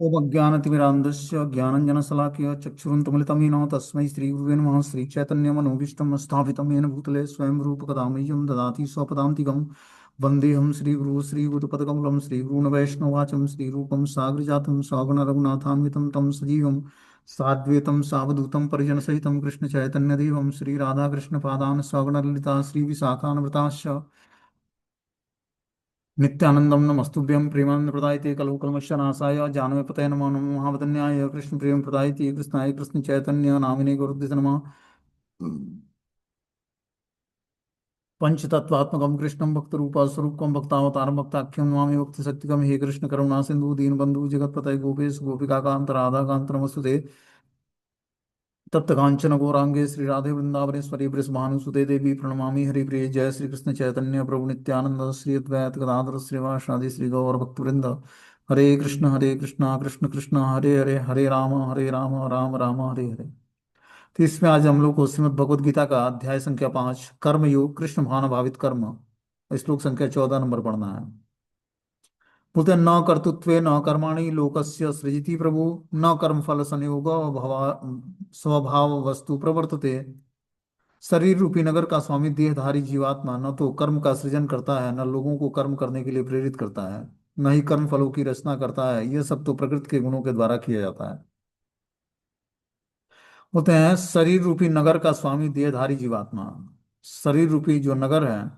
ओम अज्ञानतिमिरान्धस्य ज्ञानञ्जनशलाकया चक्षुरुन्मिलितं येन तस्मै श्रीगुरुवे नमः। श्रीचैतन्यमनोभीष्टं स्थापितं येन भूतले स्वयं रूपकदा मह्यं ददाति स्वपदान्तिकं। वन्देऽहं श्रीगुरुः श्रीयुतपदकमलं श्रीगुरून् वैष्णवाचं श्रीरूपं साग्रजातं सगुणरघुनाथान्वितं तं सजीवं साद्वैतं सावधूतं परिजनसहितं कृष्णचैतन्यदेवं श्रीराधाकृष्णपादान् सगुणललिता श्रीविशाखान्विताश्च नित्यानंदम नमस्तुभ्यं प्रेमानंद प्रदायते कलौ कल्मषनाशाय जानवे नमो नमो महावदन्याय कृष्ण प्रेम प्रदायते कृष्णाय कृष्ण चैतन्य नामिने गुरुदेव नमः। पंचतत्वात्मकं कृष्णं भक्तरूपस्वरूपं भक्तावतारं भक्ताख्यं नमामि भक्तिशक्तिकं। हे कृष्ण करुणा सिंधु दीनबंधु जगत्पतये गोपेश गोपिकाकांत राधाकांत नमस्तुते। तप्त कांचन गौरांगे श्री राधे वृंदावनेश्वरी वृषभानुसुते देवी प्रणमामि हरिप्रिय। जय श्री कृष्ण चैतन्य प्रभु नित्यानंद श्री अद्वैत गदाधर श्रीवासादि श्री गौर भक्तवृंद। हरे कृष्णा कृष्ण कृष्ण हरे हरे, हरे राम राम राम हरे हरे। तो इसमें आज हम लोग को श्रीमद् भगवद गीता का अध्याय संख्या 5 कर्मयोग कृष्ण भावना भावित कर्म, श्लोक संख्या 14 नंबर पढ़ना है। बोलते हैं, न कर्तृत्वे न कर्माणि लोकस्य सृजति प्रभु, न कर्म फल संयोग भवा स्वभाव वस्तु प्रवर्तते। शरीर रूपी नगर का स्वामी देहधारी जीवात्मा न तो कर्म का सृजन करता है, न लोगों को कर्म करने के लिए प्रेरित करता है, न ही कर्म फलों की रचना करता है। यह सब तो प्रकृति के गुणों के द्वारा किया जाता है। होते हैं शरीर रूपी नगर का स्वामी देहधारी जीवात्मा। शरीर रूपी जो नगर है,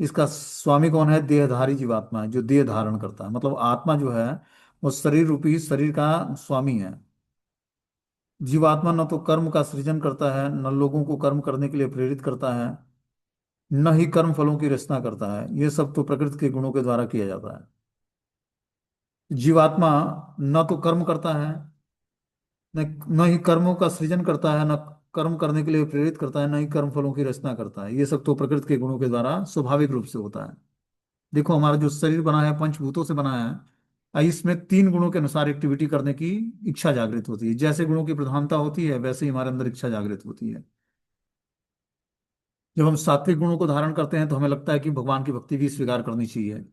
इसका स्वामी कौन है? देहधारी जीवात्मा है, जो देह धारण करता है। मतलब आत्मा जो है वो शरीर रूपी शरीर का स्वामी है। जीवात्मा न तो कर्म का सृजन करता है, न लोगों को कर्म करने के लिए प्रेरित करता है, न ही कर्म फलों की रचना करता है। ये सब तो प्रकृति के गुणों के द्वारा किया जाता है। जीवात्मा न तो कर्म करता है, न न ही कर्मों का सृजन करता है, न कर्म करने के लिए प्रेरित करता है, न ही कर्म फलों की रचना करता है। ये सब तो प्रकृति के गुणों के द्वारा स्वाभाविक रूप से होता है। देखो, हमारा जो शरीर बना है पंचभूतों से बना है। इसमें 3 गुणों के अनुसार एक्टिविटी करने की इच्छा जागृत होती है। जैसे गुणों की प्रधानता होती है, वैसे ही हमारे अंदर इच्छा जागृत होती है। जब हम सात्विक गुणों को धारण करते हैं तो हमें लगता है कि भगवान की भक्ति भी स्वीकार करनी चाहिए।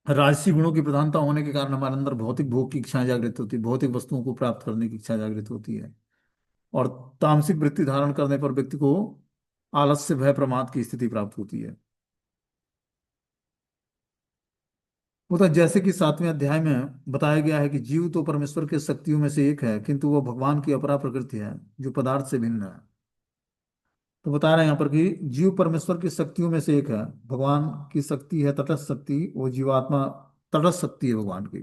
राजसी गुणों की प्रधानता होने के कारण हमारे अंदर भौतिक भोग की इच्छा जागृत होती है, भौतिक वस्तुओं को प्राप्त करने की इच्छा जागृत होती है। और तामसिक वृत्ति धारण करने पर व्यक्ति को आलस्य भय प्रमाद की स्थिति प्राप्त होती है। वो तो जैसे कि 7वें अध्याय में बताया गया है कि जीव तो परमेश्वर के शक्तियों में से एक है, किंतु वह भगवान की अपरा प्रकृति है जो पदार्थ से भिन्न है। तो बता रहे हैं यहाँ पर कि जीव परमेश्वर की शक्तियों में से एक है। भगवान की शक्ति है तटस्थ शक्ति, वो जीवात्मा तटस्थ शक्ति है भगवान की।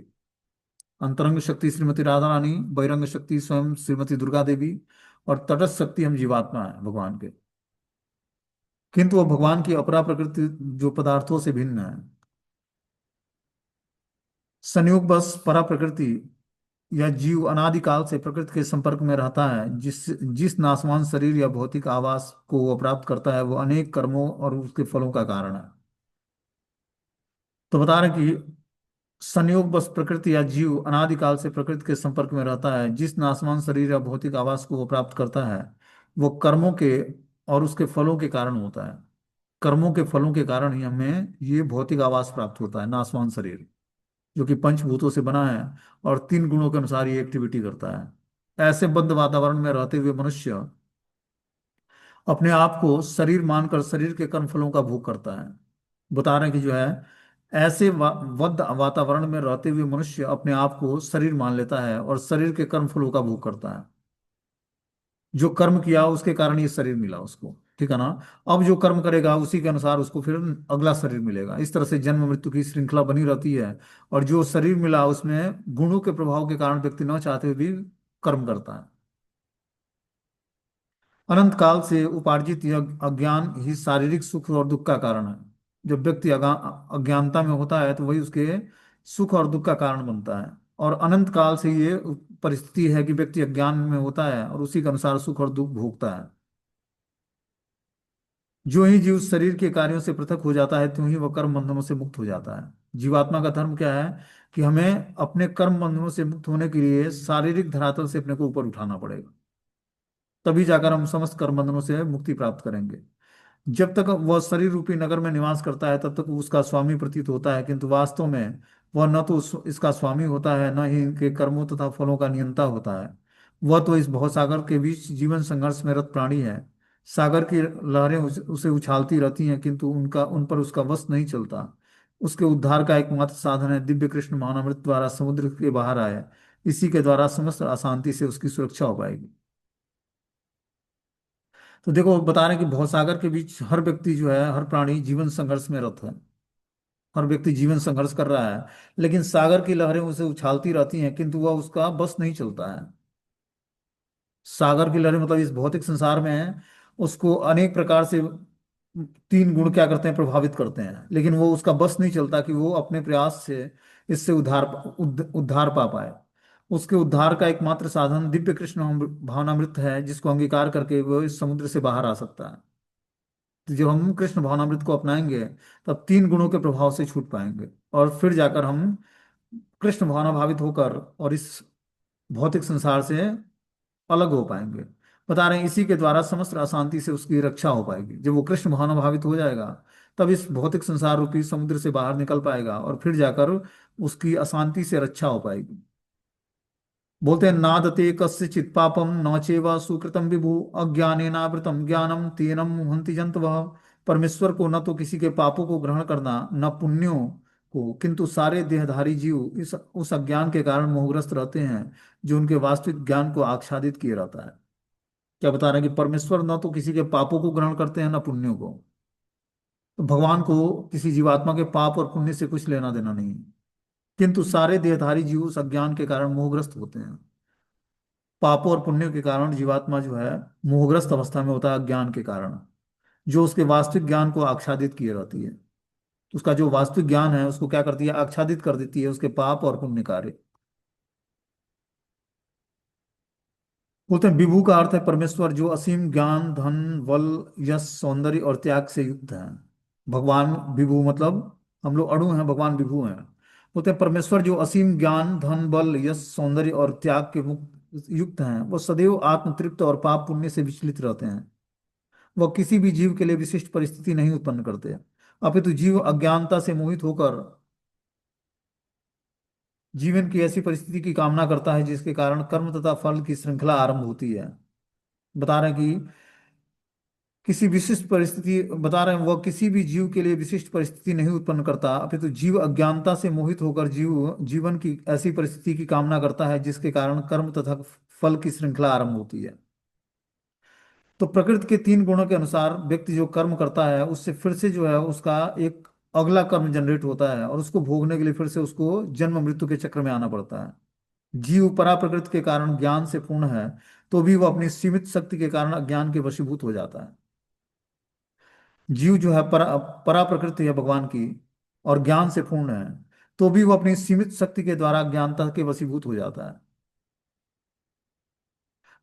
अंतरंग शक्ति श्रीमती राधा रानी, बहिरंग शक्ति स्वयं श्रीमती दुर्गा देवी, और तटस्थ शक्ति हम जीवात्मा है भगवान के। किंतु वह भगवान की अपरा प्रकृति जो पदार्थों से भिन्न है। संयोग बस परा प्रकृति या जीव अनादिकाल से प्रकृति के संपर्क में रहता है। जिस जिस नासवान शरीर या भौतिक आवास को वह प्राप्त करता है, वो अनेक कर्मों और उसके फलों का कारण है। तो बता रहे हैं कि संयोग बस प्रकृति या जीव अनादिकाल से प्रकृति के संपर्क में रहता है। जिस नासवान शरीर या भौतिक आवास को वो प्राप्त करता है, वो कर्मों के और उसके फलों के कारण होता है। कर्मों के फलों के कारण ही हमें ये भौतिक आवास प्राप्त होता है, नासवान शरीर जो कि पंचभूतों से बना है और 3 गुणों के अनुसार ये एक्टिविटी करता है। ऐसे बद्ध वातावरण में रहते हुए मनुष्य अपने आप को शरीर मानकर शरीर के कर्म फलों का भोग करता है। बता रहे हैं कि जो है ऐसे बद्ध वातावरण में रहते हुए मनुष्य अपने आप को शरीर मान लेता है और शरीर के कर्म फलों का भोग करता है। जो कर्म किया उसके कारण ये शरीर मिला उसको, ठीक है ना। अब जो कर्म करेगा उसी के अनुसार उसको फिर अगला शरीर मिलेगा। इस तरह से जन्म मृत्यु की श्रृंखला बनी रहती है। और जो शरीर मिला उसमें गुणों के प्रभाव के कारण व्यक्ति न चाहते हुए भी कर्म करता है। अनंत काल से उपार्जित यह अज्ञान ही शारीरिक सुख और दुख का कारण है। जब व्यक्ति अज्ञानता में होता है तो वही उसके सुख और दुख का कारण बनता है। और अनंत काल से ये परिस्थिति है कि व्यक्ति अज्ञान में होता है और उसी के अनुसार सुख और दुख भोगता है। जो ही जीव शरीर के कार्यों से पृथक हो जाता है, त्यों ही वह कर्म बंधनों से मुक्त हो जाता है। जीवात्मा का धर्म क्या है कि हमें अपने कर्म बंधनों से मुक्त होने के लिए शारीरिक धरातल से अपने को ऊपर उठाना पड़ेगा। तभी जाकर हम समस्त कर्म बंधनों से मुक्ति प्राप्त करेंगे। जब तक वह शरीर रूपी नगर में निवास करता है तब तक उसका स्वामी प्रतीत होता है, किंतु वास्तव में वह न तो इसका स्वामी होता है, न ही इनके कर्मों तथा फलों का नियंता होता है। वह तो इस भवसागर के बीच जीवन संघर्ष में रत प्राणी है। सागर की लहरें उसे उछालती रहती हैं, किंतु उनका उन पर उसका वश नहीं चलता। उसके उद्धार का एकमात्र साधन है दिव्य कृष्ण महानामृत द्वारा समुद्र के बाहर आए। इसी के द्वारा समस्त अशांति से उसकी सुरक्षा हो पाएगी। तो देखो, बता रहे हैं कि भवसागर के बीच हर व्यक्ति जो है, हर प्राणी जीवन संघर्ष में रत है। हर व्यक्ति जीवन संघर्ष कर रहा है, लेकिन सागर की लहरें उसे उछालती रहती हैं, किंतु वह उसका बस नहीं चलता है। सागर की लहरें मतलब इस भौतिक संसार में उसको अनेक प्रकार से तीन गुण क्या करते हैं, प्रभावित करते हैं, लेकिन वो उसका बस नहीं चलता कि वो अपने प्रयास से इससे उद्धार पा पाए। उसके उद्धार का एकमात्र साधन दिव्य कृष्ण भावनामृत है, जिसको अंगीकार करके वो इस समुद्र से बाहर आ सकता है। तो जब हम कृष्ण भावनामृत को अपनाएंगे, तब तीन गुणों के प्रभाव से छूट पाएंगे, और फिर जाकर हम कृष्ण भावना भावित होकर और इस भौतिक संसार से अलग हो पाएंगे। बता रहे हैं इसी के द्वारा समस्त अशांति से उसकी रक्षा हो पाएगी। जब वो कृष्ण भावना भावित हो जाएगा, तब इस भौतिक संसार रूपी समुद्र से बाहर निकल पाएगा, और फिर जाकर उसकी अशांति से रक्षा हो पाएगी। बोलते हैं, नादते कस्यचित् पापम न चैव सुकृतम विभु अज्ञानेनावृतम ज्ञानम तेनम मुह्यन्ति जन्तवः। परमेश्वर को न तो किसी के पापों को ग्रहण करना, न पुण्यों को, किंतु सारे देहधारी जीव इस उस अज्ञान के कारण मोहग्रस्त रहते हैं, जो उनके वास्तविक ज्ञान को आच्छादित किए रहता है। क्या बता रहे हैं कि परमेश्वर न तो किसी के पापों को ग्रहण करते हैं, न पुण्यों को। तो भगवान को किसी जीवात्मा के पाप और पुण्य से कुछ लेना देना नहीं है, किंतु सारे देहधारी जीव उस अज्ञान के कारण मोहग्रस्त होते हैं। पापों और पुण्यों के कारण जीवात्मा जो है मोहग्रस्त अवस्था में होता है, अज्ञान के कारण, जो उसके वास्तविक ज्ञान को आच्छादित किए रहती है। उसका जो वास्तविक ज्ञान है उसको क्या करती है, आच्छादित कर देती है उसके पाप और पुण्य कार्य। बोलते हैं विभु का अर्थ है परमेश्वर, जो असीम ज्ञान धन बल यश सौंदर्य और त्याग से युक्त है। भगवान विभु मतलब हम लोग अणु हैं, भगवान विभु हैं। बोलते हैं परमेश्वर जो असीम ज्ञान धन बल यश सौंदर्य और त्याग के मुक्त युक्त हैं, वो सदैव आत्मतृप्त और पाप पुण्य से विचलित रहते हैं। वह किसी भी जीव के लिए विशिष्ट परिस्थिति नहीं उत्पन्न करते, अपितु जीव अज्ञानता से मोहित होकर जीवन की ऐसी परिस्थिति की कामना करता है जिसके कारण कर्म तथा फल की श्रृंखला आरंभ होती है। बता रहे हैं कि किसी विशिष्ट परिस्थिति, बता रहे हैं वह किसी भी जीव के लिए विशिष्ट परिस्थिति नहीं उत्पन्न करता, अपितु जीव अज्ञानता से मोहित होकर जीवन की ऐसी परिस्थिति की कामना करता है जिसके कारण कर्म तथा फल की श्रृंखला आरंभ होती है। तो प्रकृति के तीन गुणों के अनुसार व्यक्ति जो कर्म करता है, उससे फिर से जो है उसका एक अगला कर्म जनरेट होता है, और उसको भोगने के लिए फिर से उसको जन्म मृत्यु के चक्र में आना पड़ता है। जीव परा प्रकृति के कारण ज्ञान से पूर्ण है, तो भी वह अपनी सीमित शक्ति के कारण अज्ञान के वशीभूत हो जाता है। जीव जो है परा प्रकृति है भगवान की, और ज्ञान से पूर्ण है, तो भी वो अपनी सीमित शक्ति के द्वारा अज्ञानता के वशीभूत हो जाता है।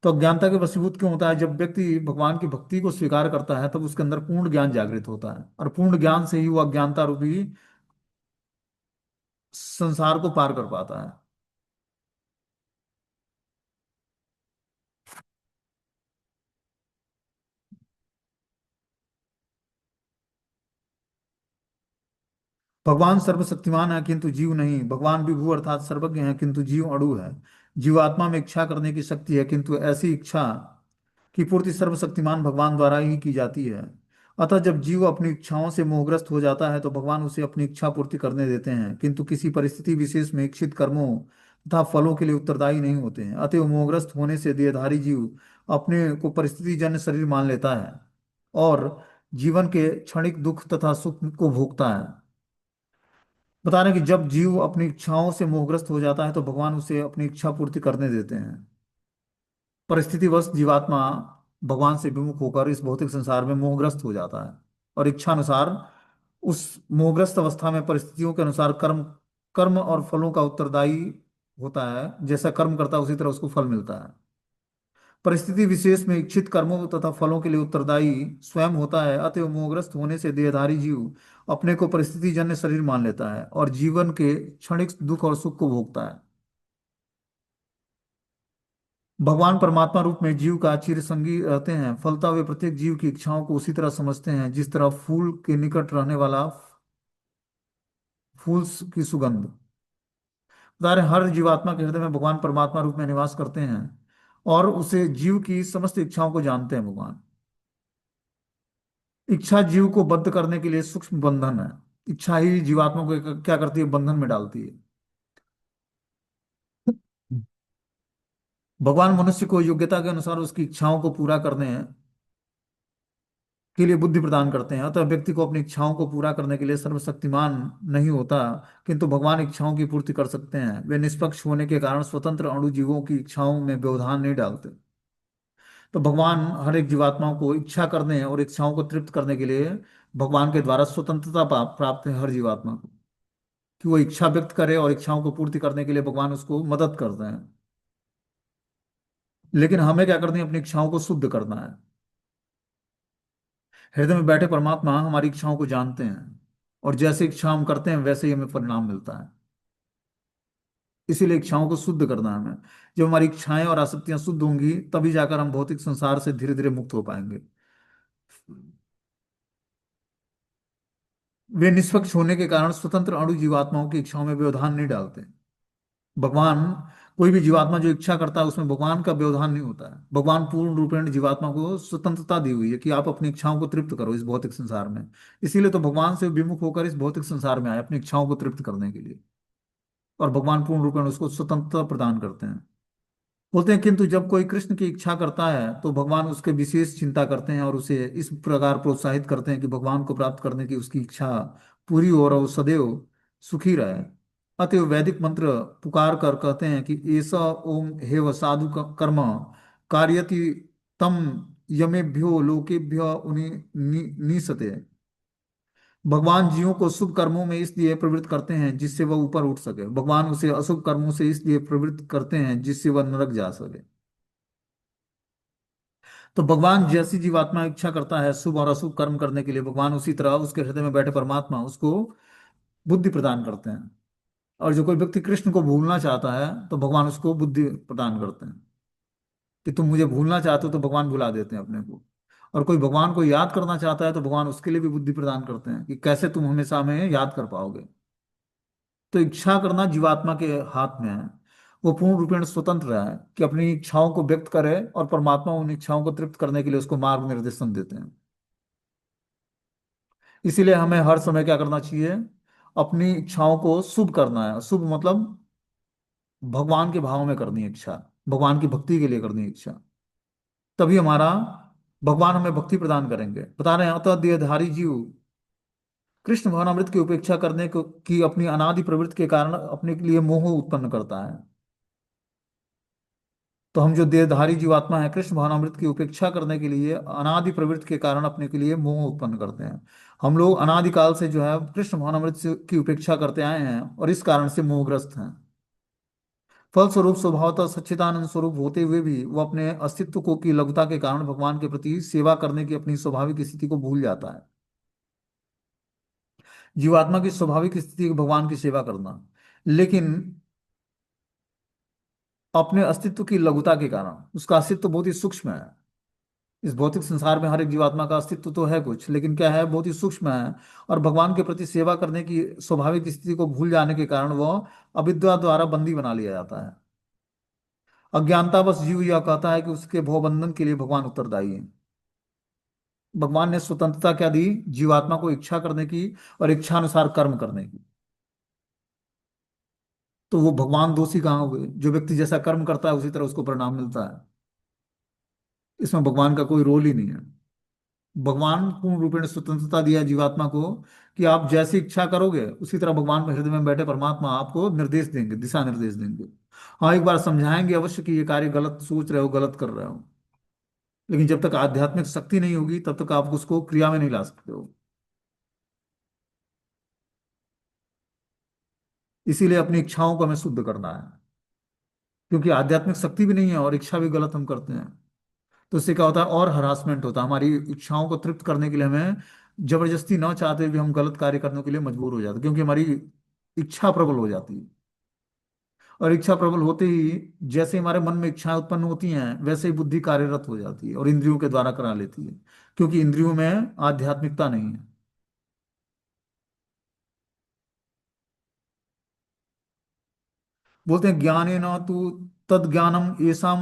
तो अज्ञानता के वशीभूत क्यों होता है? जब व्यक्ति भगवान की भक्ति को स्वीकार करता है, तब उसके अंदर पूर्ण ज्ञान जागृत होता है, और पूर्ण ज्ञान से ही वो अज्ञानता रूपी संसार को पार कर पाता है। भगवान सर्वशक्तिमान है किंतु जीव नहीं। भगवान विभु अर्थात सर्वज्ञ है, किंतु जीव अड़ु है। जीवात्मा में इच्छा करने की शक्ति है, किंतु ऐसी इच्छा की पूर्ति सर्वशक्तिमान भगवान द्वारा ही की जाती है। अतः जब जीव अपनी इच्छाओं से मोहग्रस्त हो जाता है, तो भगवान उसे अपनी इच्छा पूर्ति करने देते हैं, किंतु किसी परिस्थिति विशेष में इच्छित कर्मों तथा फलों के लिए उत्तरदायी नहीं होते हैं। अतः मोहग्रस्त होने से देहधारी जीव अपने को परिस्थिति जन्य शरीर मान लेता है, और जीवन के क्षणिक दुख तथा सुख को भोगता है। बता रहे हैं कि जब जीव अपनी इच्छाओं से मोहग्रस्त हो जाता है, तो भगवान उसे अपनी इच्छा पूर्ति करने देते हैं। परिस्थितिवश जीवात्मा भगवान से विमुख होकर इस भौतिक संसार में मोहग्रस्त हो जाता है, और इच्छा अनुसार उस मोहग्रस्त अवस्था में परिस्थितियों के अनुसार कर्म कर्म और फलों का उत्तरदायी होता है। जैसा कर्म करता है उसी तरह उसको फल मिलता है। परिस्थिति विशेष में इच्छित कर्मों तथा फलों के लिए उत्तरदायी स्वयं होता है। अतएव मोहग्रस्त होने से देहधारी जीव अपने को परिस्थिति जन्य शरीर मान लेता है, और जीवन के क्षणिक दुख और सुख को भोगता है। भगवान परमात्मा रूप में जीव का चिर संगी रहते हैं, फलता वे प्रत्येक जीव की इच्छाओं को उसी तरह समझते हैं जिस तरह फूल के निकट रहने वाला फूल की सुगंध। बता रहे हर जीवात्मा के हृदय में भगवान परमात्मा रूप में निवास करते हैं और उसे जीव की समस्त इच्छाओं को जानते हैं भगवान। इच्छा जीव को बद्ध करने के लिए सूक्ष्म बंधन है। इच्छा ही जीवात्मा को क्या करती है, बंधन में डालती है। भगवान मनुष्य को योग्यता के अनुसार उसकी इच्छाओं को पूरा करने के लिए बुद्धि प्रदान करते हैं। अतः व्यक्ति को अपनी इच्छाओं को पूरा करने के लिए सर्वशक्तिमान नहीं होता, किंतु भगवान इच्छाओं की पूर्ति कर सकते हैं। वे निष्पक्ष होने के कारण स्वतंत्र अणु जीवों की इच्छाओं में व्यवधान नहीं डालते। तो भगवान हर एक जीवात्मा को इच्छा करने और इच्छाओं को तृप्त करने के लिए भगवान के द्वारा स्वतंत्रता प्राप्त है हर जीवात्मा को, कि वो इच्छा व्यक्त करे और इच्छाओं को पूर्ति करने के लिए भगवान उसको मदद करते हैं। लेकिन हमें क्या करनी है, अपनी इच्छाओं को शुद्ध करना है। हृदय में बैठे परमात्मा हमारी इच्छाओं को जानते हैं और जैसे इच्छा हम करते हैं वैसे ही हमें परिणाम मिलता है। इसीलिए इच्छाओं को शुद्ध करना है हमें। जब हमारी इच्छाएं और आसक्तियां शुद्ध होंगी तभी जाकर हम भौतिक संसार से धीरे धीरे मुक्त हो पाएंगे। वे निष्पक्ष होने के कारण स्वतंत्र अणु जीवात्माओं की इच्छाओं में व्यवधान नहीं डालते। भगवान, कोई भी जीवात्मा जो इच्छा करता है उसमें भगवान का व्यवधान नहीं होता है। भगवान पूर्ण रूपेण जीवात्मा को स्वतंत्रता दी हुई है कि आप अपनी इच्छाओं को तृप्त करो इस भौतिक संसार में। इसीलिए तो भगवान से विमुख होकर इस भौतिक संसार में आए अपनी इच्छाओं को तृप्त करने के लिए। और भगवान पूर्ण रूपेण उसको स्वतंत्रता प्रदान करते हैं। बोलते हैं किंतु जब कोई कृष्ण की इच्छा करता है तो भगवान उसके विशेष चिंता करते हैं और उसे इस प्रकार प्रोत्साहित करते हैं कि भगवान को प्राप्त करने की उसकी इच्छा पूरी हो और वो सदैव सुखी रहे। अतएव वैदिक मंत्र पुकार कर कहते हैं कि ऐसा ओम हेव साधु कर्म कार्यति तम यमेभ्यो लोकेभ्यो उन्हें नीसते। भगवान जीवों को शुभ कर्मों में इसलिए प्रवृत्त करते हैं जिससे वह ऊपर उठ सके। भगवान उसे अशुभ कर्मों से इसलिए प्रवृत्त करते हैं जिससे वह नरक जा सके। तो भगवान जैसी जीवात्मा इच्छा करता है शुभ और अशुभ कर्म करने के लिए, भगवान उसी तरह उसके हृदय में बैठे परमात्मा उसको बुद्धि प्रदान करते हैं। और जो कोई व्यक्ति कृष्ण को भूलना चाहता है तो भगवान उसको बुद्धि प्रदान करते हैं कि तुम मुझे भूलना चाहते हो, तो भगवान भुला देते हैं अपने को। और कोई भगवान को याद करना चाहता है तो भगवान उसके लिए भी बुद्धि प्रदान करते हैं कि कैसे तुम हमेशा हमें याद कर पाओगे। तो इच्छा करना जीवात्मा के हाथ में है। वो पूर्ण रूपेण स्वतंत्र है कि अपनी इच्छाओं को व्यक्त करे और परमात्मा उन इच्छाओं को तृप्त करने के लिए उसको मार्ग निर्देशन देते हैं। इसीलिए हमें हर समय क्या करना चाहिए, अपनी इच्छाओं को शुभ करना है। शुभ मतलब भगवान के भाव में करनी है इच्छा, भगवान की भक्ति के लिए करनी है इच्छा। तभी हमारा भगवान हमें भक्ति प्रदान करेंगे। बता रहे हैं अतः देहधारी जीव कृष्ण भवनामृत की उपेक्षा करने को की अपनी अनादि प्रवृत्ति के कारण अपने के लिए मोह उत्पन्न करता है। तो हम जो देहधारी जीवात्मा है कृष्ण भावनामृत की उपेक्षा करने के लिए अनादि प्रवृत्ति के कारण अपने के लिए मोह उत्पन्न करते हैं। हम लोग अनादिकाल से जो है कृष्ण भावनामृत की उपेक्षा करते आए हैं और इस कारण से मोहग्रस्त हैं। फलस्वरूप स्वभावतः सच्चिदानंद स्वरूप होते हुए भी वो अपने अस्तित्व को की लघुता के कारण भगवान के प्रति सेवा करने की अपनी स्वाभाविक स्थिति को भूल जाता है। जीवात्मा की स्वाभाविक स्थिति है भगवान की सेवा करना, लेकिन अपने अस्तित्व की लघुता के कारण उसका अस्तित्व बहुत ही सूक्ष्म है। इस भौतिक संसार में हर एक जीवात्मा का अस्तित्व तो है कुछ, लेकिन क्या है, बहुत ही सूक्ष्म है। और भगवान के प्रति सेवा करने की स्वाभाविक स्थिति को भूल जाने के कारण वह अविद्या द्वारा बंदी बना लिया जाता है। अज्ञानतावश जीव यह कहता है कि उसके भवबंधन के लिए भगवान उत्तरदायी है। भगवान ने स्वतंत्रता क्या दी, जीवात्मा को इच्छा करने की और इच्छा अनुसार कर्म करने की। तो वो भगवान दोषी कहाँ हुए, जो व्यक्ति जैसा कर्म करता है उसी तरह उसको परिणाम मिलता है। इसमें भगवान का कोई रोल ही नहीं है। भगवान पूर्ण रूपेण स्वतंत्रता दिया जीवात्मा को कि आप जैसी इच्छा करोगे उसी तरह भगवान में हृदय में बैठे परमात्मा आपको निर्देश देंगे, दिशा निर्देश देंगे। हाँ, एक बार समझाएंगे अवश्य कि ये कार्य गलत सोच रहे हो, गलत कर रहे हो। लेकिन जब तक आध्यात्मिक शक्ति नहीं होगी तब तक आप उसको क्रिया में नहीं ला सकते हो। इसीलिए अपनी इच्छाओं को हमें शुद्ध करना है, क्योंकि आध्यात्मिक शक्ति भी नहीं है और इच्छा भी गलत हम करते हैं। तो इससे क्या होता है, और हरासमेंट होता है। हमारी इच्छाओं को तृप्त करने के लिए हमें जबरदस्ती ना चाहते हुए हम गलत कार्य करने के लिए मजबूर हो जाते हैं, क्योंकि हमारी इच्छा प्रबल हो जाती है। और इच्छा प्रबल होते ही जैसे हमारे मन में इच्छाएं उत्पन्न होती हैं वैसे ही बुद्धि कार्यरत हो जाती है और इंद्रियों के द्वारा करा लेती है, क्योंकि इंद्रियों में आध्यात्मिकता नहीं है। बोलते हैं ज्ञानेन तु तद ज्ञानम येषाम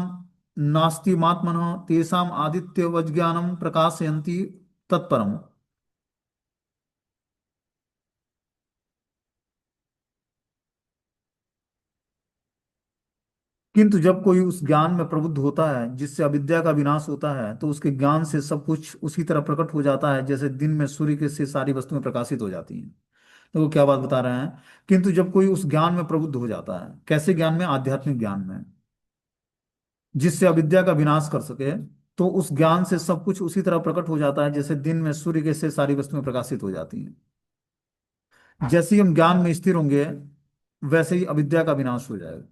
नास्ति महात्मनः तेषाम आदित्य वज्ञानम प्रकाशयन्ति तत्परम। किंतु जब कोई उस ज्ञान में प्रबुद्ध होता है जिससे अविद्या का विनाश होता है तो उसके ज्ञान से सब कुछ उसी तरह प्रकट हो जाता है जैसे दिन में सूर्य के से सारी वस्तुएं प्रकाशित हो जाती हैं। तो वो क्या बात बता रहे हैं, किंतु जब कोई उस ज्ञान में प्रबुद्ध हो जाता है, कैसे ज्ञान में, आध्यात्मिक ज्ञान में, जिससे अविद्या का विनाश कर सके, तो उस ज्ञान से सब कुछ उसी तरह प्रकट हो जाता है जैसे दिन में सूर्य के से सारी वस्तुएं प्रकाशित हो जाती हैं। जैसे ही हम ज्ञान में स्थिर होंगे वैसे ही अविद्या का विनाश हो जाएगा,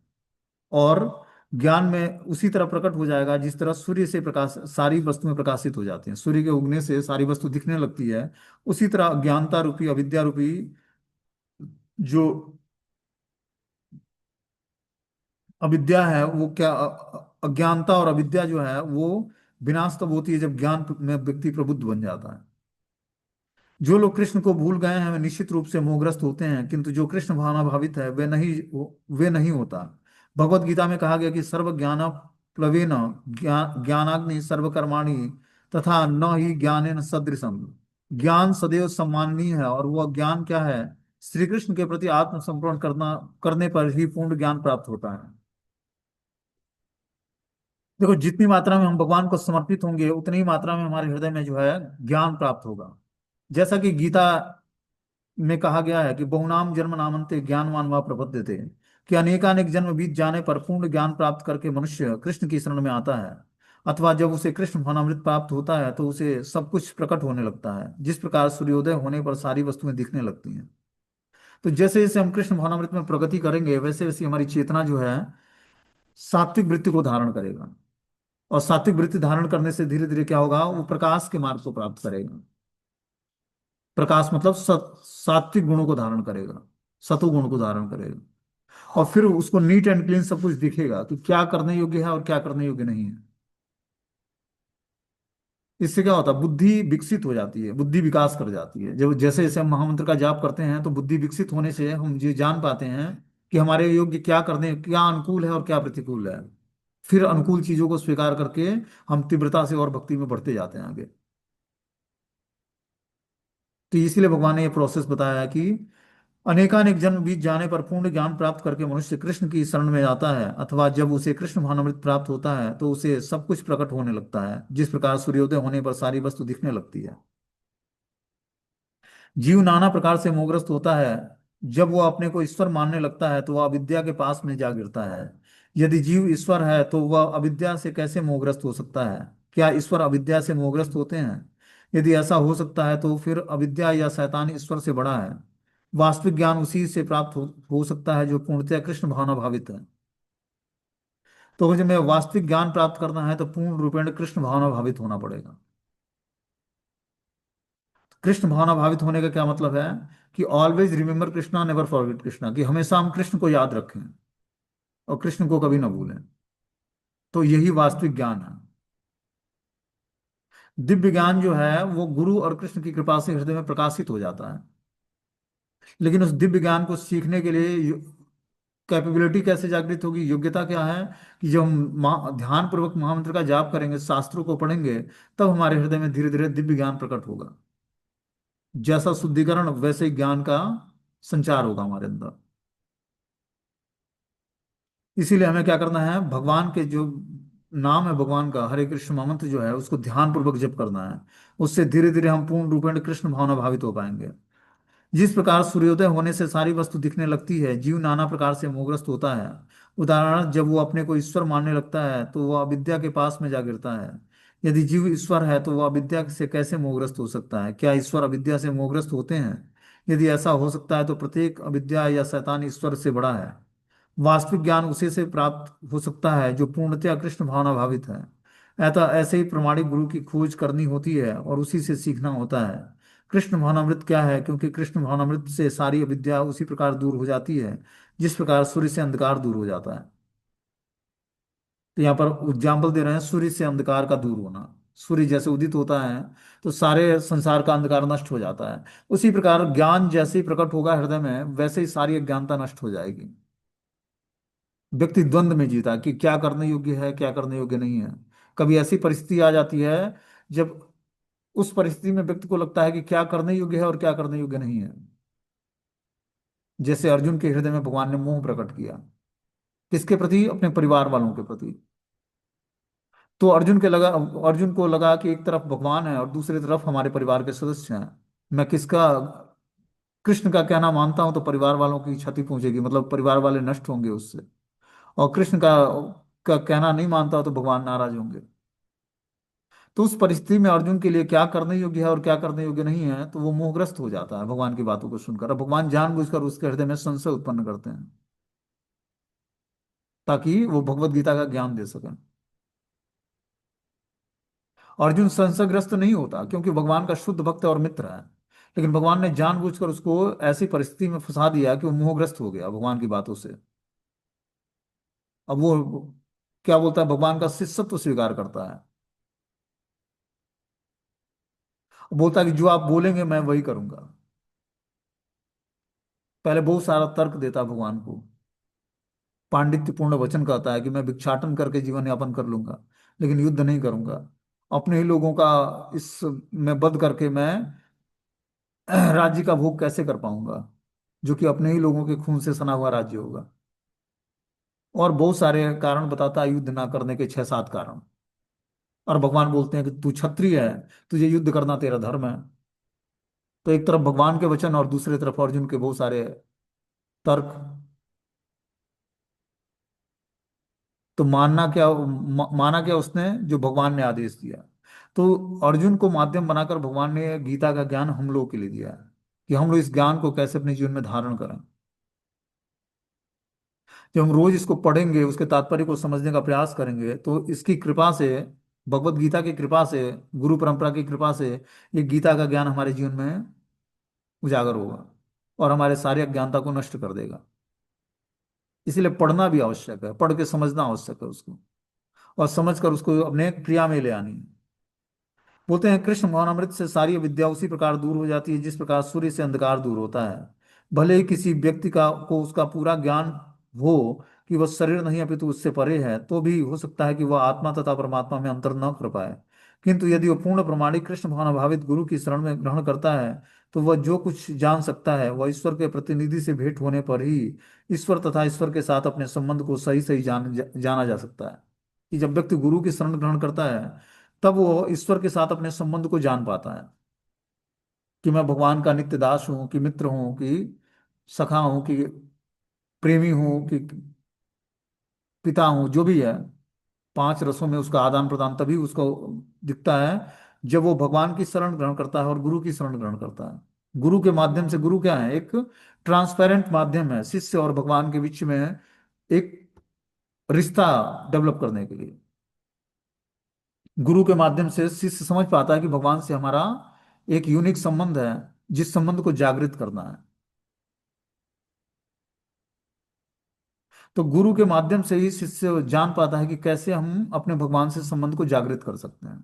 और ज्ञान में उसी तरह प्रकट हो जाएगा जिस तरह सूर्य से प्रकाश सारी वस्तुएं प्रकाशित हो जाती हैं, सूर्य के उगने से सारी वस्तु दिखने लगती है। उसी तरह अज्ञानता रूपी, अविद्या रूपी जो अविद्या है वो क्या, अज्ञानता और अविद्या जो है वो विनाश तब होती है जब ज्ञान में व्यक्ति प्रबुद्ध बन जाता है। जो लोग कृष्ण को भूल गए हैं वे निश्चित रूप से मोहग्रस्त होते हैं, किंतु जो कृष्ण भावना भावित है वे नहीं होता। भगवत गीता में कहा गया कि सर्व ज्ञान प्लवेन ज्ञानाग्नि सर्वकर्माणि तथा न ही ज्ञानेन सदृशम। ज्ञान सदैव सम्माननीय है, और वह ज्ञान क्या है, श्री कृष्ण के प्रति आत्मसमर्पण करने पर ही पूर्ण ज्ञान प्राप्त होता है। देखो, जितनी मात्रा में हम भगवान को समर्पित होंगे उतनी ही मात्रा में हमारे हृदय में जो है ज्ञान प्राप्त होगा। जैसा कि गीता में कहा गया है कि बहुनाम जन्म नामन्ते ज्ञानवान व प्रपद्यते, कि अनेकानेक जन्म बीत जाने पर पूर्ण ज्ञान प्राप्त करके मनुष्य कृष्ण की शरण में आता है, अथवा जब उसे कृष्ण भावनामृत प्राप्त होता है तो उसे सब कुछ प्रकट होने लगता है, जिस प्रकार सूर्योदय होने पर सारी वस्तुएं दिखने लगती हैं। तो जैसे जैसे हम कृष्ण भावनामृत में प्रगति करेंगे वैसे वैसे हमारी चेतना जो है सात्विक वृत्ति को धारण करेगा, और सात्विक वृत्ति धारण करने से धीरे धीरे क्या होगा, वो प्रकाश के मार्ग को प्राप्त करेगा। प्रकाश मतलब सात्विक गुणों को धारण करेगा, सतु गुण को धारण करेगा, और फिर उसको नीट एंड क्लीन सब कुछ दिखेगा कि क्या करने योग्य है और क्या करने योग्य नहीं है। इससे क्या होता है, बुद्धि विकसित हो जाती है, बुद्धि विकास कर जाती है। जब जैसे जैसे हम महामंत्र का जाप करते हैं तो बुद्धि विकसित होने से हम ये जान पाते हैं कि हमारे योग्य क्या करने, क्या अनुकूल है और क्या प्रतिकूल है। फिर अनुकूल चीजों को स्वीकार करके हम तीव्रता से और भक्ति में बढ़ते जाते हैं आगे। तो इसीलिए भगवान ने ये प्रोसेस बताया है कि अनेकानेक जन्म बीत जाने पर पूर्ण ज्ञान प्राप्त करके मनुष्य कृष्ण की शरण में जाता है, अथवा जब उसे कृष्ण भावनामृत प्राप्त होता है तो उसे सब कुछ प्रकट होने लगता है, जिस प्रकार सूर्योदय होने पर सारी वस्तु दिखने लगती है। जीव नाना प्रकार से मोहग्रस्त होता है। जब वह अपने को ईश्वर मानने लगता है तो वह अविद्या के पास में जा गिरता है। यदि जीव ईश्वर है तो वह अविद्या से कैसे मोहग्रस्त हो सकता है? क्या ईश्वर अविद्या से मोहग्रस्त होते हैं? यदि ऐसा हो सकता है तो फिर अविद्या या शैतान ईश्वर से बड़ा है। वास्तविक ज्ञान उसी से प्राप्त हो सकता है जो पूर्णतया कृष्ण भावना भावित है। तो मुझे में वास्तविक ज्ञान प्राप्त करना है तो पूर्ण रूपेण कृष्ण भावना भावित होना पड़ेगा। कृष्ण भावना भावित होने का क्या मतलब है, कि always remember Krishna, never forget Krishna, कि हमेशा हम कृष्ण को याद रखें और कृष्ण को कभी ना भूलें। तो यही वास्तविक ज्ञान है। दिव्य ज्ञान जो है वो गुरु और कृष्ण की कृपा से हृदय में प्रकाशित हो जाता है। लेकिन उस दिव्य ज्ञान को सीखने के लिए कैपेबिलिटी कैसे जागृत होगी, योग्यता क्या है, कि जब हम ध्यान पूर्वक महामंत्र का जाप करेंगे, शास्त्रों को पढ़ेंगे, तब हमारे हृदय में धीरे धीरे दिव्य ज्ञान प्रकट होगा। जैसा शुद्धिकरण वैसे ही ज्ञान का संचार होगा हमारे अंदर। इसीलिए हमें क्या करना है, भगवान के जो नाम है भगवान का, हरे कृष्ण महामंत्र जो है उसको ध्यान पूर्वक जप करना है। उससे धीरे धीरे हम पूर्ण रूपेण कृष्ण भावना भावित हो पाएंगे। जिस प्रकार सूर्योदय होने से सारी वस्तु दिखने लगती है, जीव नाना प्रकार से मोहग्रस्त होता है। उदाहरण, जब वो अपने को ईश्वर मानने लगता है तो वह अविद्या के पास में जा गिरता है। यदि जीव ईश्वर है तो वह अविद्या से कैसे मोहग्रस्त हो सकता है? क्या ईश्वर अविद्या से मोहग्रस्त होते हैं? यदि ऐसा हो सकता है तो प्रत्येक अविद्या या शैतान ईश्वर से बड़ा है। वास्तविक ज्ञान उसी से प्राप्त हो सकता है जो पूर्णतया कृष्ण भावना भावित है। ऐसा ऐसे ही प्रमाणिक गुरु की खोज करनी होती है और उसी से सीखना होता है। कृष्ण भावनामृत क्या है? क्योंकि कृष्ण भावनामृत से सारी अविद्या उसी प्रकार दूर हो जाती है जिस प्रकार सूर्य से अंधकार दूर हो जाता है। तो यहाँ पर एग्जाम्पल दे रहे हैं सूर्य से अंधकार का दूर होना। सूर्य जैसे उदित होता है तो सारे संसार का अंधकार नष्ट हो जाता है। उसी प्रकार ज्ञान जैसे ही प्रकट होगा हृदय में, वैसे ही सारी अज्ञानता नष्ट हो जाएगी। व्यक्ति द्वंद में जीता कि क्या करने योग्य है, क्या करने योग्य नहीं है। कभी ऐसी परिस्थिति आ जाती है जब उस परिस्थिति में व्यक्ति को लगता है कि क्या करने योग्य है और क्या करने योग्य नहीं है। जैसे अर्जुन के हृदय में भगवान ने मोह प्रकट किया, किसके प्रति? अपने परिवार वालों के प्रति। तो अर्जुन को लगा कि एक तरफ भगवान है और दूसरी तरफ हमारे परिवार के सदस्य हैं। मैं किसका, कृष्ण का कहना मानता हूं तो परिवार वालों की क्षति पहुंचेगी, मतलब परिवार वाले नष्ट होंगे उससे। और कृष्ण का कहना नहीं मानता तो भगवान नाराज होंगे। तो उस परिस्थिति में अर्जुन के लिए क्या करने योग्य है और क्या करने योग्य नहीं है, तो वो मोहग्रस्त हो जाता है भगवान की बातों को सुनकर। अब भगवान जानबूझकर उसके हृदय में संशय उत्पन्न करते हैं ताकि वो भगवत गीता का ज्ञान दे सकें। अर्जुन संशयग्रस्त नहीं होता क्योंकि भगवान का शुद्ध भक्त और मित्र है। लेकिन भगवान ने जानबूझकर उसको ऐसी परिस्थिति में फंसा दिया कि वो मोहग्रस्त हो गया भगवान की बातों से। अब वो क्या बोलता है, भगवान का शिष्यत्व स्वीकार करता है। बोलता है कि जो आप बोलेंगे मैं वही करूंगा। पहले बहुत सारा तर्क देता है भगवान को, पांडित्यपूर्ण वचन कहता है कि मैं भिक्षाटन करके जीवन यापन कर लूंगा, लेकिन युद्ध नहीं करूंगा। अपने ही लोगों का इस में वध करके मैं राज्य का भोग कैसे कर पाऊंगा, जो कि अपने ही लोगों के खून से सना हुआ राज्य होगा। और बहुत सारे कारण बताता है, युद्ध ना करने के 6-7 कारण। और भगवान बोलते हैं कि तू क्षत्रिय है, तुझे युद्ध करना तेरा धर्म है। तो एक तरफ भगवान के वचन और दूसरी तरफ अर्जुन के बहुत सारे तर्क। तो माना क्या उसने? जो भगवान ने आदेश दिया। तो अर्जुन को माध्यम बनाकर भगवान ने गीता का ज्ञान हम लोग के लिए दिया है कि हम लोग इस ज्ञान को कैसे अपने जीवन में धारण करें। जब हम रोज इसको पढ़ेंगे, उसके तात्पर्य को समझने का प्रयास करेंगे, तो इसकी कृपा से, भगवत गीता की कृपा से, गुरु परंपरा की कृपा से ये गीता का ज्ञान हमारे जीवन में उजागर होगा और हमारे सारे अज्ञानता को नष्ट कर देगा। इसीलिए पढ़ना भी आवश्यक है, पढ़ के समझना आवश्यक है उसको, और समझ कर उसको अपने क्रिया में ले आनी है। बोलते हैं कृष्ण भावनामृत से सारी विद्या उसी प्रकार दूर हो जाती है जिस प्रकार सूर्य से अंधकार दूर होता है। भले ही किसी व्यक्ति को उसका पूरा ज्ञान हो कि वह शरीर नहीं अपितु उससे परे है, तो भी हो सकता है कि वह आत्मा तथा परमात्मा में अंतर न कर पाए। किंतु यदि वह पूर्ण प्रमाणिक कृष्ण भावनाभावित गुरु की शरण में ग्रहण करता है, तो वह जो कुछ जान सकता है वह ईश्वर के प्रतिनिधि से भेंट होने पर ही ईश्वर तथा ईश्वर के साथ अपने संबंध को सही सही जाना जा सकता है। कि जब व्यक्ति गुरु की शरण ग्रहण करता है, तब वो ईश्वर के साथ अपने संबंध को जान पाता है कि मैं भगवान का नित्य दास हूं, कि मित्र हूं, कि सखा हूं, कि प्रेमी हूं, कि पिता हूं, जो भी है। 5 रसों में उसका आदान प्रदान तभी उसको दिखता है जब वो भगवान की शरण ग्रहण करता है और गुरु की शरण ग्रहण करता है। गुरु के माध्यम से, गुरु क्या है? एक ट्रांसपेरेंट माध्यम है शिष्य और भगवान के बीच में एक रिश्ता डेवलप करने के लिए। गुरु के माध्यम से शिष्य समझ पाता है कि भगवान से हमारा एक यूनिक संबंध है, जिस संबंध को जागृत करना है। तो गुरु के माध्यम से ही शिष्य जान पाता है कि कैसे हम अपने भगवान से संबंध को जागृत कर सकते हैं,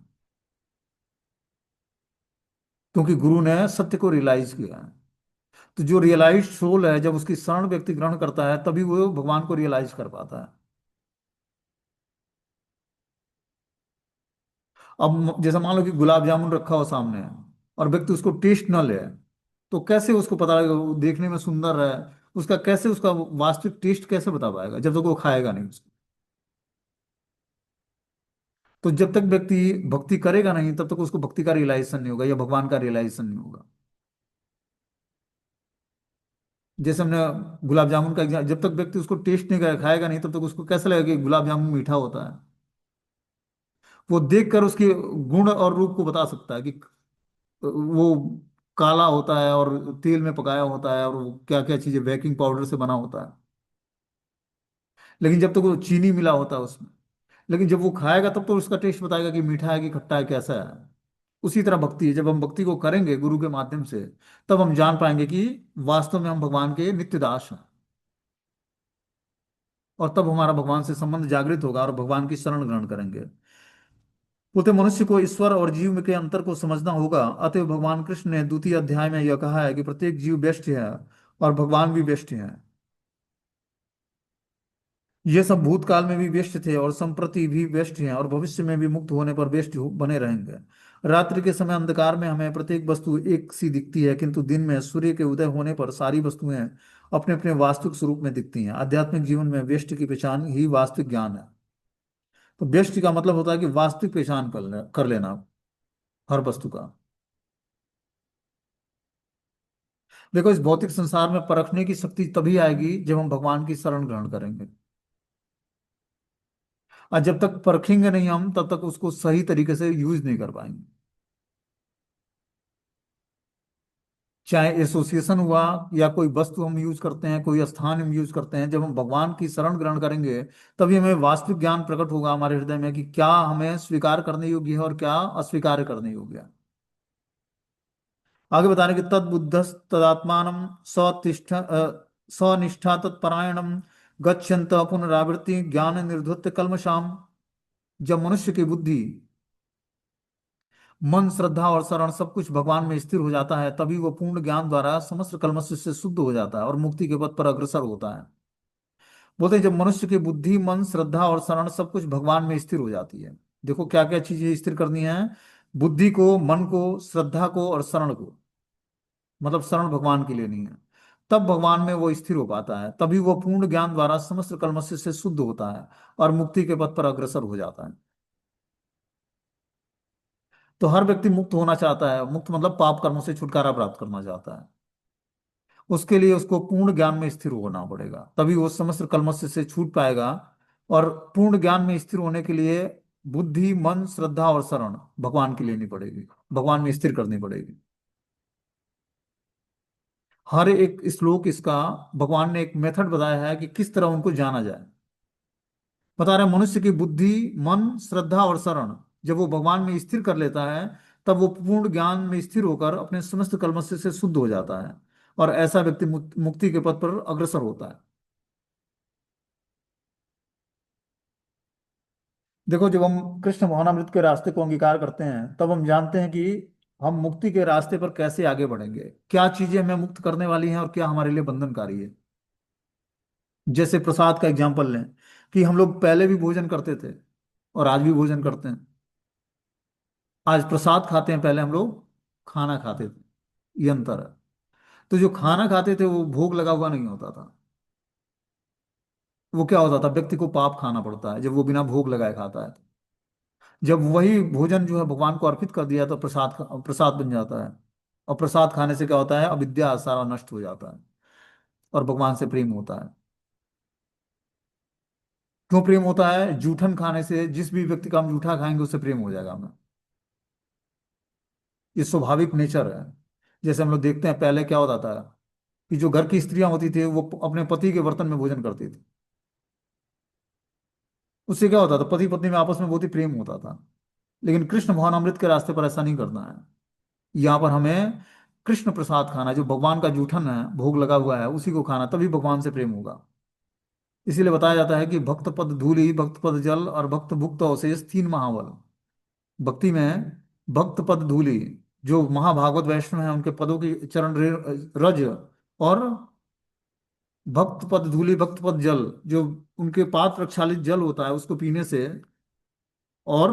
क्योंकि गुरु ने सत्य को रियलाइज किया है। तो जो रियलाइज सोल है, जब उसकी शरण व्यक्ति ग्रहण करता है, तभी वो भगवान को रियलाइज कर पाता है। अब जैसे मान लो कि गुलाब जामुन रखा हो सामने और व्यक्ति उसको टेस्ट न ले, तो कैसे उसको पता लगेगा? वो देखने में सुंदर है, उसका कैसे, उसका वास्तविक टेस्ट कैसे बता पाएगा जब तक वो खाएगा नहीं उसको? तो जब तक व्यक्ति भक्ति करेगा नहीं, तब तक उसको भक्ति का रियलाइजेशन नहीं होगा या भगवान का रियलाइजेशन नहीं होगा। जैसे हमने गुलाब जामुन का जब तक व्यक्ति उसको टेस्ट नहीं करेगा, खाएगा नहीं, तब तक उसको कैसे लगेगा कि गुलाब जामुन मीठा होता है? वो देखकर उसके गुण और रूप को बता सकता है कि वो काला होता है और तेल में पकाया होता है और वो क्या क्या चीजें बेकिंग पाउडर से बना होता है। लेकिन जब तक वो चीनी मिला होता है उसमें, लेकिन जब वो खाएगा तब तो उसका टेस्ट बताएगा कि मीठा है कि खट्टा है, कैसा है। उसी तरह भक्ति है, जब हम भक्ति को करेंगे गुरु के माध्यम से, तब हम जान पाएंगे कि वास्तव में हम भगवान के नित्य दास हैं। और तब हमारा भगवान से संबंध जागृत होगा और भगवान की शरण ग्रहण करेंगे। बोलते मनुष्य को ईश्वर और जीव के अंतर को समझना होगा। अतः भगवान कृष्ण ने द्वितीय अध्याय में यह कहा है कि प्रत्येक जीव व्यष्टि है और भगवान भी व्यष्टि है। ये सब भूतकाल में भी व्यष्टि थे और संप्रति भी व्यष्टि हैं और भविष्य में भी मुक्त होने पर बने रहेंगे। रात्रि के समय अंधकार में हमें प्रत्येक वस्तु एक सी दिखती है, किंतु दिन में सूर्य के उदय होने पर सारी वस्तुएं अपने अपने वास्तविक स्वरूप में दिखती हैं। आध्यात्मिक जीवन में व्यष्टि की पहचान ही वास्तविक ज्ञान है। तो व्यष्टि का मतलब होता है कि वास्तविक पहचान कर लेना हर वस्तु का। देखो, इस भौतिक संसार में परखने की शक्ति तभी आएगी जब हम भगवान की शरण ग्रहण करेंगे। और जब तक परखेंगे नहीं हम, तब तक उसको सही तरीके से यूज नहीं कर पाएंगे। चाहे एसोसिएशन हुआ या कोई वस्तु हम यूज करते हैं, कोई स्थान हम यूज करते हैं, जब हम भगवान की शरण ग्रहण करेंगे तभी हमें वास्तविक ज्ञान प्रकट होगा हमारे हृदय में कि क्या हमें स्वीकार करने योग्य है और क्या अस्वीकार करने योग्य है। आगे बता रहे कि तद बुद्ध तदात्मान स्वतिष्ठ स्वनिष्ठा तत्परायणम गच्छन्त पुनरावृत्ति ज्ञान निर्धुत्य कल्मषाम। जब मनुष्य की बुद्धि, मन, श्रद्धा और शरण सब कुछ भगवान में स्थिर हो जाता है, तभी वो पूर्ण ज्ञान द्वारा समस्त कल्मश से शुद्ध हो जाता है और मुक्ति के पथ पर अग्रसर होता है। बोलते हैं जब मनुष्य की बुद्धि, मन, श्रद्धा और शरण सब कुछ भगवान में स्थिर हो जाती है। देखो क्या क्या चीजें स्थिर करनी है। बुद्धि को, मन को, श्रद्धा को और शरण को, मतलब शरण भगवान की लेनी है। तब भगवान में वो स्थिर हो पाता है, तभी वो पूर्ण ज्ञान द्वारा समस्त कल्मश से शुद्ध होता है और मुक्ति के पथ पर अग्रसर हो जाता है। तो हर व्यक्ति मुक्त होना चाहता है, मुक्त मतलब पाप कर्मों से छुटकारा प्राप्त करना चाहता है। उसके लिए उसको पूर्ण ज्ञान में स्थिर होना पड़ेगा, तभी वो समस्त कल्मश से छूट पाएगा। और पूर्ण ज्ञान में स्थिर होने के लिए बुद्धि, मन, श्रद्धा और शरण भगवान की लेनी पड़ेगी, भगवान में स्थिर करनी पड़ेगी। हर एक श्लोक इसका, भगवान ने एक मेथड बताया है कि किस तरह उनको जाना जाए। बता रहे हैं, मनुष्य की बुद्धि, मन, श्रद्धा और शरण जब वो भगवान में स्थिर कर लेता है, तब वो पूर्ण ज्ञान में स्थिर होकर अपने समस्त कल्मश से शुद्ध हो जाता है और ऐसा व्यक्ति मुक्ति के पथ पर अग्रसर होता है। देखो, जब हम कृष्ण भवनामृत के रास्ते को अंगीकार करते हैं, तब हम जानते हैं कि हम मुक्ति के रास्ते पर कैसे आगे बढ़ेंगे, क्या चीजें हमें मुक्त करने वाली हैं और क्या हमारे लिए बंधनकारी है। जैसे प्रसाद का एग्जाम्पल लें, कि हम लोग पहले भी भोजन करते थे और आज भी भोजन करते हैं। आज प्रसाद खाते हैं, पहले हम लोग खाना खाते थे, ये अंतर है। तो जो खाना खाते थे वो भोग लगा हुआ नहीं होता था। वो क्या होता था, व्यक्ति को पाप खाना पड़ता है जब वो बिना भोग लगाए खाता है। जब वही भोजन जो है भगवान को अर्पित कर दिया तो प्रसाद बन जाता है। और प्रसाद खाने से क्या होता है, अविद्या सारा नष्ट हो जाता है और भगवान से प्रेम होता है। क्यों प्रेम होता है? जूठन खाने से, जिस भी व्यक्ति का हम जूठा खाएंगे उससे प्रेम हो जाएगा हमें। ये स्वाभाविक नेचर है। जैसे हम लोग देखते हैं, पहले क्या होता था कि जो घर की स्त्रियां होती थी वो अपने पति के बर्तन में भोजन करती थी। उससे क्या होता था, पति पत्नी में आपस में बहुत ही प्रेम होता था। लेकिन कृष्ण भवन अमृत के रास्ते पर ऐसा नहीं करना है। यहाँ पर हमें कृष्ण प्रसाद खाना है, जो भगवान का जूठन है, भोग लगा हुआ है, उसी को खाना, तभी भगवान से प्रेम होगा। इसीलिए बताया जाता है कि भक्त पद धूलि, भक्त पद जल और भक्त भुक्त अवशेष तीन महाबल। भक्ति में भक्त पद धूलि, जो महाभागवत वैष्णव है उनके पदों की चरण रज, और भक्त पद धूलि, भक्त पद जल, जो उनके पाद प्रक्षालित जल होता है उसको पीने से, और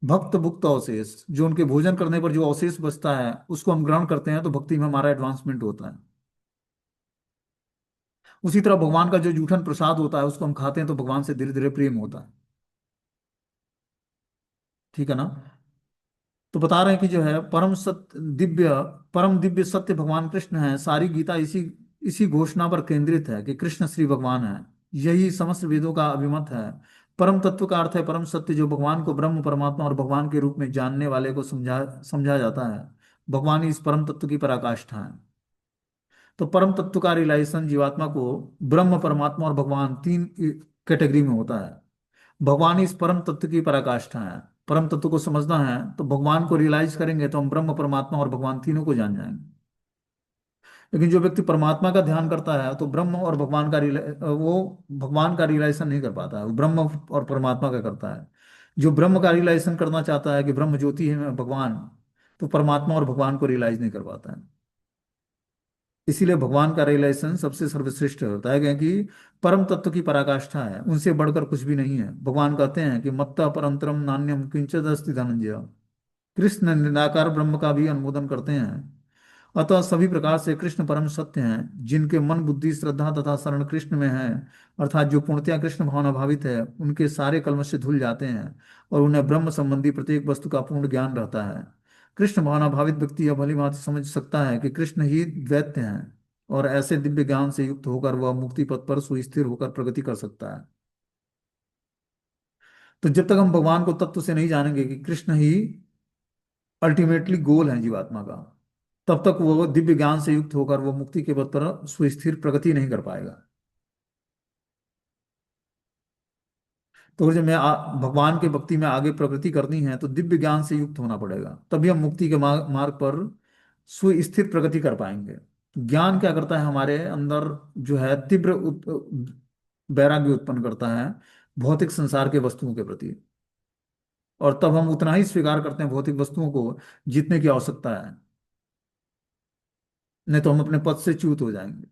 भक्त भुक्त अवशेष, जो उनके भोजन करने पर जो अवशेष बचता है उसको हम ग्रहण करते हैं, तो भक्ति में हमारा एडवांसमेंट होता है। उसी तरह भगवान का जो जूठन प्रसाद होता है उसको हम खाते हैं तो भगवान से धीरे धीरे प्रेम होता है। ठीक है ना? तो बता रहे हैं कि जो है परम दिव्य सत्य भगवान कृष्ण है। सारी गीता इसी इसी घोषणा पर केंद्रित है कि कृष्ण श्री भगवान है। यही समस्त वेदों का अभिमत है। परम तत्व का अर्थ है परम सत्य, जो भगवान को ब्रह्म, परमात्मा और भगवान के रूप में जानने वाले को समझा समझा जाता है। भगवान ही इस परम तत्व की पराकाष्ठा है। तो परम तत्व का रियलाइजेशन जीवात्मा को ब्रह्म, परमात्मा और भगवान तीन कैटेगरी में होता है। भगवान ही इस परम तत्व की पराकाष्ठा है। परम तत्व को समझना है तो भगवान को रियलाइज करेंगे तो हम ब्रह्म परमात्मा और भगवान तीनों को जान जाएंगे। लेकिन जो व्यक्ति परमात्मा का ध्यान करता है तो ब्रह्म और भगवान का वो भगवान का रियलाइजेशन नहीं कर पाता है, वो ब्रह्म और परमात्मा का करता है। जो ब्रह्म का रियलाइजेशन करना चाहता है कि ब्रह्म ज्योति है मैं भगवान, तो परमात्मा और भगवान को रियलाइज नहीं कर पाता है। इसीलिए भगवान का रियलाइजेशन सबसे सर्वश्रेष्ठ होता है, क्योंकि परम तत्व की पराकाष्ठा है, उनसे बढ़कर कुछ भी नहीं है। भगवान कहते हैं कि मत्ता परंतरम नान्यम किंचित अस्ति धनंजय। कृष्ण निराकार ब्रह्म का भी अनुमोदन करते हैं। अतः सभी प्रकार से कृष्ण परम सत्य हैं, जिनके मन बुद्धि श्रद्धा तथा शरण कृष्ण में है, अर्थात जो पूर्णतया कृष्ण भावना भावित है, उनके सारे कल्मश से धुल जाते हैं और उन्हें ब्रह्म संबंधी प्रत्येक वस्तु का पूर्ण ज्ञान रहता है। कृष्ण भावना भावित व्यक्ति यह भली भांति समझ सकता है कि कृष्ण ही द्वैत हैं, और ऐसे दिव्य ज्ञान से युक्त होकर वह मुक्ति पथ पर सुस्थिर होकर प्रगति कर सकता है। तो जब तक हम भगवान को तत्व से नहीं जानेंगे कि कृष्ण ही अल्टीमेटली गोल है जीवात्मा का, तब तक वो दिव्य ज्ञान से युक्त होकर वो मुक्ति के पथ पर सुस्थिर प्रगति नहीं कर पाएगा। तो जब भगवान के भक्ति में आगे प्रगति करनी है तो दिव्य ज्ञान से युक्त होना पड़ेगा, तभी हम मुक्ति के मार्ग पर सुस्थिर प्रगति कर पाएंगे। ज्ञान क्या करता है, हमारे अंदर जो है तीव्र वैराग्य उत्पन्न करता है भौतिक संसार के वस्तुओं के प्रति, और तब हम उतना ही स्वीकार करते हैं भौतिक वस्तुओं को जितने की आवश्यकता है, नहीं तो हम अपने पद से च्युत हो जाएंगे।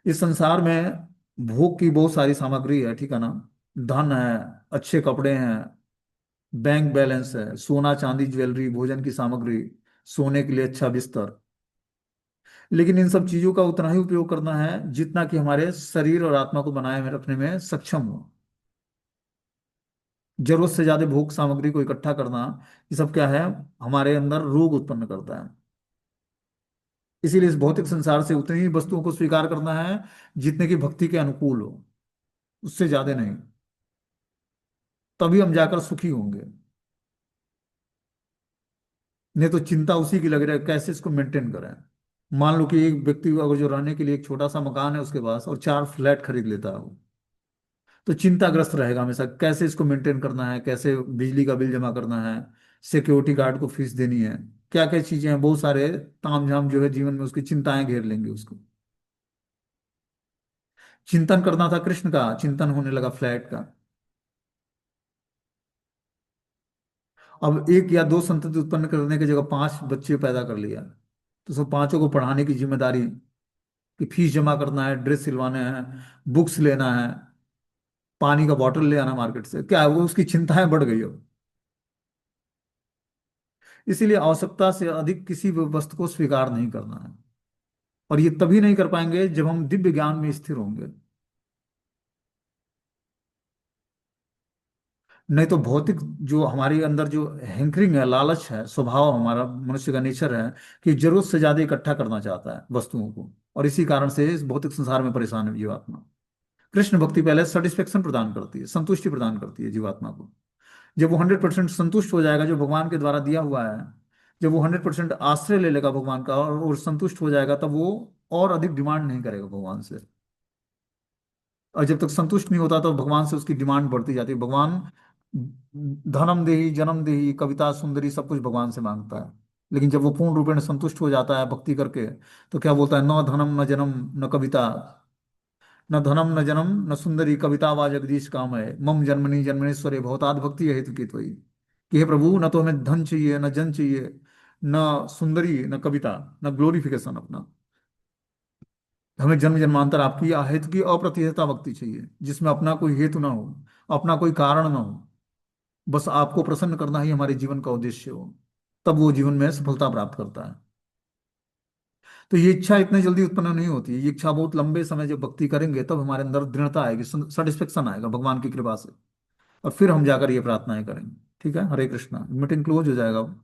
इस संसार में भोग की बहुत सारी सामग्री है, ठीक है ना। धन है, अच्छे कपड़े हैं, बैंक बैलेंस है, सोना चांदी ज्वेलरी, भोजन की सामग्री, सोने के लिए अच्छा बिस्तर। लेकिन इन सब चीजों का उतना ही उपयोग करना है जितना कि हमारे शरीर और आत्मा को बनाए में रखने में सक्षम हो। जरूरत से ज्यादा भोग सामग्री को इकट्ठा करना, ये सब क्या है, हमारे अंदर रोग उत्पन्न करता है। इसीलिए इस भौतिक संसार से उतनी ही वस्तुओं को स्वीकार करना है जितने की भक्ति के अनुकूल हो, उससे ज्यादा नहीं। तभी हम जाकर सुखी होंगे। नहीं तो चिंता उसी की लग रही है कैसे इसको मेंटेन करें। मान लो कि एक व्यक्ति अगर जो रहने के लिए एक छोटा सा मकान है उसके पास और 4 फ्लैट खरीद लेता है वो, तो चिंताग्रस्त रहेगा हमेशा, कैसे इसको मेंटेन करना है, कैसे बिजली का बिल जमा करना है, सिक्योरिटी गार्ड को फीस देनी है, क्या क्या चीजें हैं, बहुत सारे तामझाम जो है जीवन में उसकी चिंताएं घेर लेंगी उसको। चिंतन करना था कृष्ण का, चिंतन होने लगा फ्लैट का। अब एक या दो संतति उत्पन्न करने की जगह 5 बच्चे पैदा कर लिया, तो सब पांचों को पढ़ाने की जिम्मेदारी, कि फीस जमा करना है, ड्रेस सिलवाने हैं, बुक्स लेना है, पानी का बॉटल ले आना मार्केट से, क्या है, वो उसकी चिंताएं बढ़ गई अब। इसीलिए आवश्यकता से अधिक किसी भी वस्तु को स्वीकार नहीं करना है। और ये तभी नहीं कर पाएंगे जब हम दिव्य ज्ञान में स्थिर होंगे। नहीं तो भौतिक जो हमारे अंदर जो हैंकरिंग है, लालच है, स्वभाव हमारा मनुष्य का नेचर है कि जरूरत से ज्यादा इकट्ठा करना चाहता है वस्तुओं को, और इसी कारण से इस भौतिक संसार में परेशान है जीवात्मा। कृष्ण भक्ति पहले सेटिस्फेक्शन प्रदान करती है, संतुष्टि प्रदान करती है जीवात्मा को। जब वो 100% संतुष्ट हो जाएगा जो भगवान के द्वारा दिया हुआ है, जब वो 100% आश्रय ले लेगा भगवान का और संतुष्ट हो जाएगा, तब वो और अधिक डिमांड नहीं करेगा भगवान से। और जब तक संतुष्ट नहीं होता तो भगवान से उसकी डिमांड बढ़ती जाती है। भगवान धनम देही जन्म देही कविता सुंदरी सब कुछ भगवान से मांगता है। लेकिन जब वो पूर्ण रूपेण संतुष्ट हो जाता है भक्ति करके, तो क्या बोलता है, न धनम न जन्म न कविता, न धनम न जन्म न सुंदरी कविता वा जगदीश काम है, मम जन्मनि जन्मनेश्वरे भवताद भक्ति हेतु की त्वयि। कि हे प्रभु, न तो हमें धन चाहिए, न जन चाहिए, न सुंदरी, न कविता, न ग्लोरिफिकेशन अपना। हमें जन्म जन्मांतर आपकी अहेतु की अप्रतिहता भक्ति चाहिए, जिसमें अपना कोई हेतु ना हो, अपना कोई कारण ना हो, बस आपको प्रसन्न करना ही हमारे जीवन का उद्देश्य हो। तब वो जीवन में सफलता प्राप्त करता है। तो ये इच्छा इतने जल्दी उत्पन्न नहीं होती है, ये इच्छा बहुत लंबे समय जब भक्ति करेंगे तब हमारे अंदर दृढ़ता आएगी, सेटिस्फेक्शन आएगा भगवान की कृपा से, और फिर हम जाकर ये प्रार्थनाएं करेंगे। ठीक है, हरे कृष्णा। मीटिंग क्लोज हो जाएगा अब।